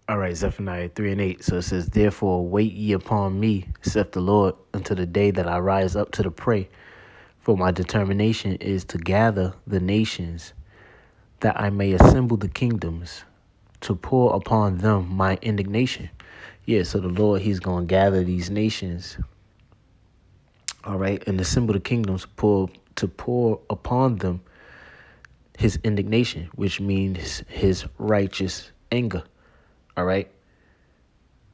All right, Zephaniah 3 and 8. So it says, "Therefore wait ye upon me, saith the Lord, until the day that I rise up to the prey. For my determination is to gather the nations, that I may assemble the kingdoms, to pour upon them my indignation." Yeah, so the Lord, he's going to gather these nations, all right, and assemble the kingdoms, to pour upon them his indignation, which means his righteous anger, all right?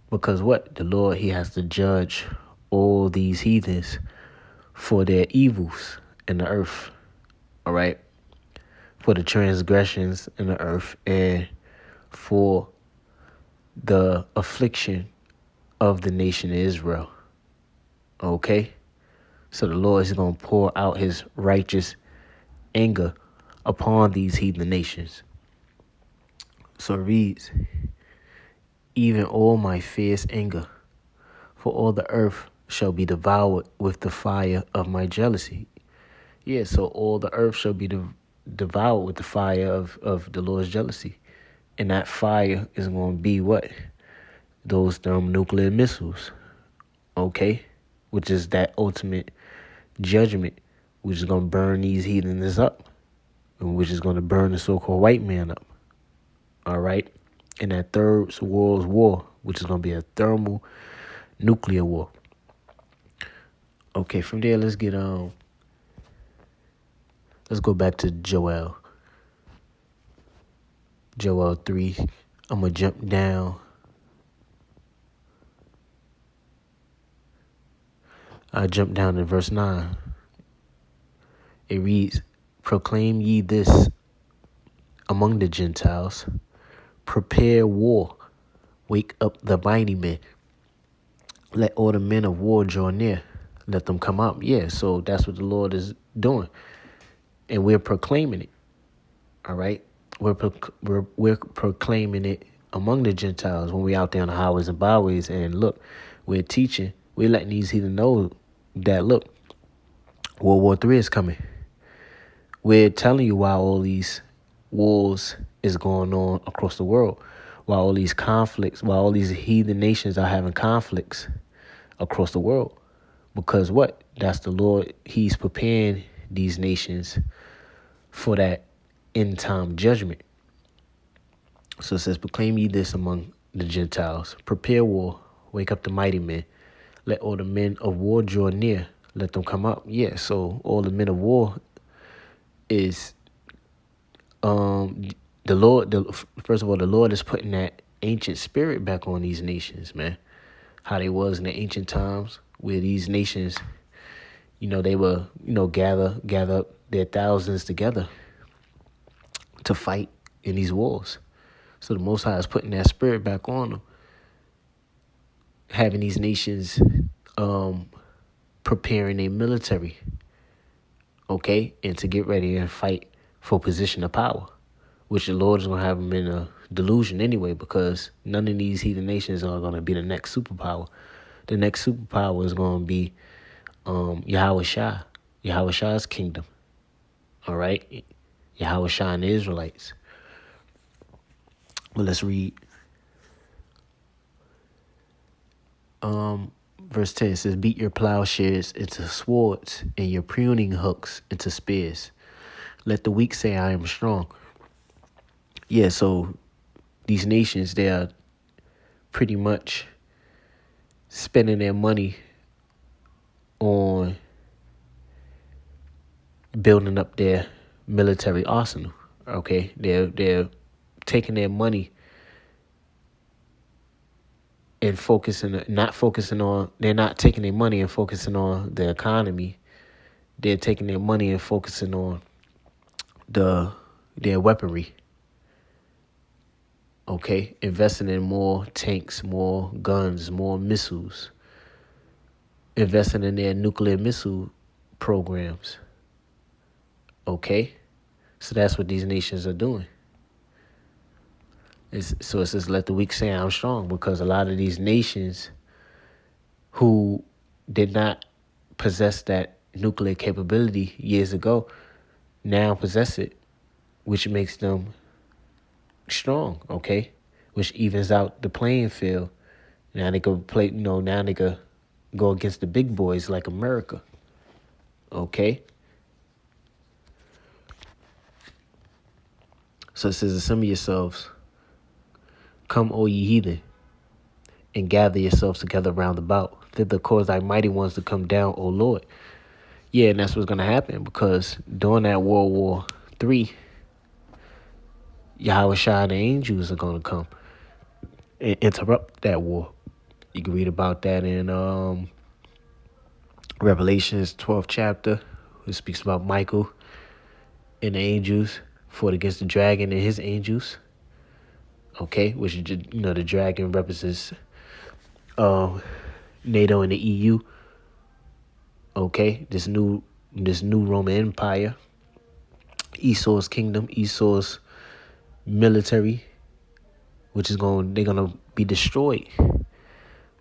Because what? The Lord, he has to judge all these heathens for their evils in the earth, all right? For the transgressions in the earth and for the affliction of the nation of Israel, okay? So the Lord is going to pour out his righteous anger upon these heathen nations. So it reads, "Even all my fierce anger, for all the earth shall be devoured with the fire of my jealousy." Yeah, so all the earth shall be devoured with the fire of the Lord's jealousy. And that fire is going to be what? Those thermonuclear missiles, okay? Which is that ultimate judgment, which is going to burn these heathens up, and which is going to burn the so-called white man up, all right? In that third world war, which is going to be a thermal nuclear war. Okay, from there, let's go back to Joel 3. I'm going to jump down. I jump down to verse 9. It reads, "Proclaim ye this among the Gentiles, prepare war, wake up the mighty men. Let all the men of war draw near, let them come up." Yeah, so that's what the Lord is doing. And we're proclaiming it, all right? We're proclaiming it among the Gentiles when we're out there on the highways and byways. And look, we're teaching, we're letting these heathen know that, look, World War III is coming. We're telling you why all these wars is going on across the world, why all these conflicts, why all these heathen nations are having conflicts across the world. Because what? That's the Lord. He's preparing these nations for that end time judgment. So it says, "Proclaim ye this among the Gentiles, prepare war, wake up the mighty men, let all the men of war draw near, let them come up." Yeah, so all the men of war is the Lord. First of all, the Lord is putting that ancient spirit back on these nations, man. How they was in the ancient times, where these nations, they were, gather up their thousands together to fight in these wars. So the Most High is putting that spirit back on them, having these nations preparing a military, okay, and to get ready and fight for position of power, which the Lord is going to have them in a delusion anyway, because none of these heathen nations are going to be the next superpower. The next superpower is going to be Yahweh Shai, Yahweh Shai's kingdom, all right? Yahweh Shai and the Israelites. Well, let's read. Verse 10 says, "Beat your plowshares into swords and your pruning hooks into spears. Let the weak say, I am strong." Yeah, so these nations, they are pretty much spending their money on building up their military arsenal, okay? They're taking their money and they're not taking their money and focusing on the economy. They're taking their money and focusing on their weaponry, okay? Investing in more tanks, more guns, more missiles, investing in their nuclear missile programs, okay? So that's what these nations are doing. So it says, "Let the weak say I'm strong," because a lot of these nations who did not possess that nuclear capability years ago now possess it, which makes them strong, okay? which evens out the playing field. Now they could play, now they could go against the big boys like America. Okay? So it says, assemble yourselves, come, O ye heathen, and gather yourselves together round about. Thither cause thy mighty ones to come down, O Lord. Yeah, and that's what's going to happen, because during that World War III, Yahweh Shai and the angels are going to come and interrupt that war. You can read about that in Revelations 12th chapter. It speaks about Michael and the angels fought against the dragon and his angels. Okay, which is, the dragon represents NATO and the EU. Okay, this new Roman Empire, Esau's kingdom, Esau's military, which is they're gonna be destroyed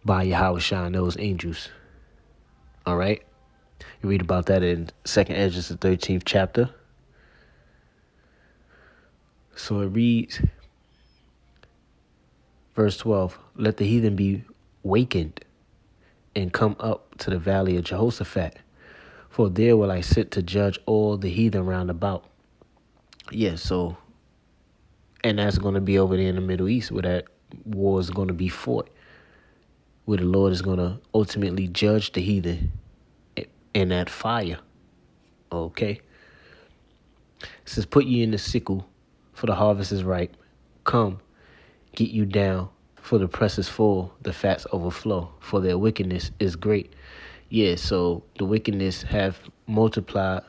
by Yahweh Shai and those angels. All right, you read about that in 2nd Esdras, the 13th chapter. So it reads, verse 12: Let the heathen be wakened and come up to the valley of Jehoshaphat, for there will I sit to judge all the heathen round about. Yeah, so, and that's going to be over there in the Middle East, where that war is going to be fought, where the Lord is going to ultimately judge the heathen in that fire. Okay? It says, put ye in the sickle, for the harvest is ripe. Come, get you down, for the press is full, the fats overflow, for their wickedness is great. Yeah, so the wickedness have multiplied,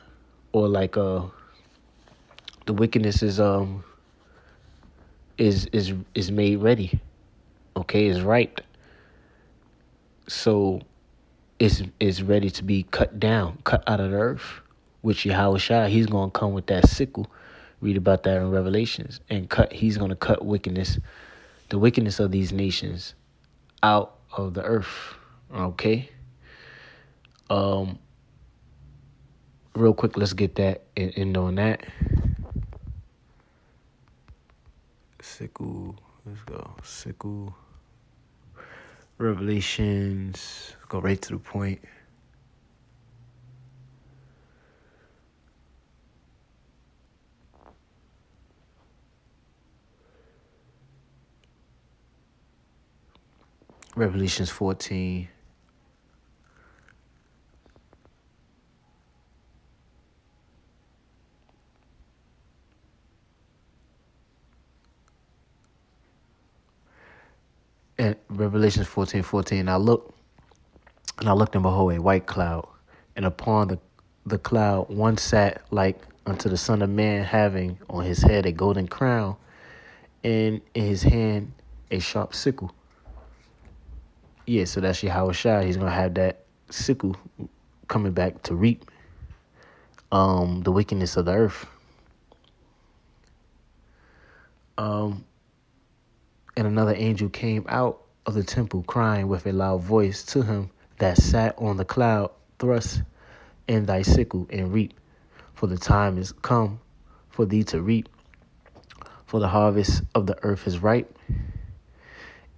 or like the wickedness is made ready. Okay, is ripe. So it's ready to be cut down, cut out of the earth. Which Yahweh Shai, he's gonna come with that sickle. Read about that in Revelations. And he's gonna cut wickedness, the wickedness of these nations out of the earth. Okay. Real quick, let's get that in on that. Sickle. Let's go. Sickle. Revelations. Go right to the point. Revelations 14. And Revelations 14:14. I looked, and behold, a white cloud, and upon the cloud one sat like unto the Son of Man, having on his head a golden crown, and in his hand a sharp sickle. Yeah, so that's Yahweh Shai. He's gonna have that sickle coming back to reap the wickedness of the earth. And another angel came out of the temple, crying with a loud voice to him that sat on the cloud, thrust in thy sickle and reap, for the time is come for thee to reap, for the harvest of the earth is ripe.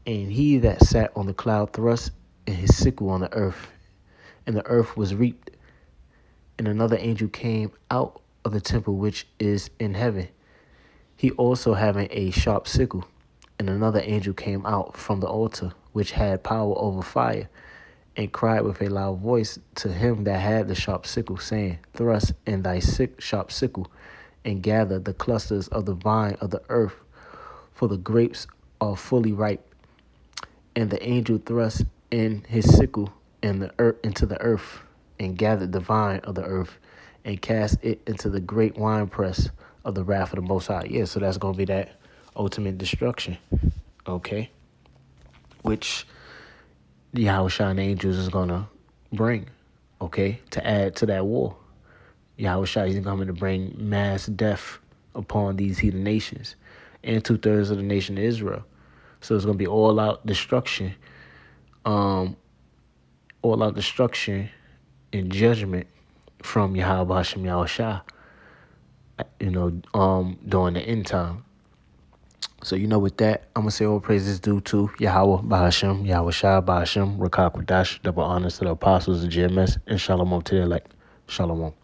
And he that sat on the cloud thrust in his sickle on the earth, and the earth was reaped. And another angel came out of the temple which is in heaven, he also having a sharp sickle. And another angel came out from the altar, which had power over fire, and cried with a loud voice to him that had the sharp sickle, saying, Thrust in thy sharp sickle, and gather the clusters of the vine of the earth, for the grapes are fully ripe. And the angel thrust in his sickle into the earth, and gathered the vine of the earth, and cast it into the great winepress of the wrath of the Most High. Yeah, so that's going to be that ultimate destruction. Okay? Which the Yahweh Shai and angels is going to bring. Okay? To add to that war. Yahweh Shai is coming to bring mass death upon these heathen nations, and 2/3 of the nation of Israel. So it's going to be all out destruction. All out destruction and judgment from Yahweh Hashem Yahweh Shai, during the end time. So, with that, I'm going to say all praises due to Yahweh, Bahashem, Yahweh Shah, Bahashem, Rakak Wadash, double honors to the apostles of GMS, and Shalom to the elect. Shalom.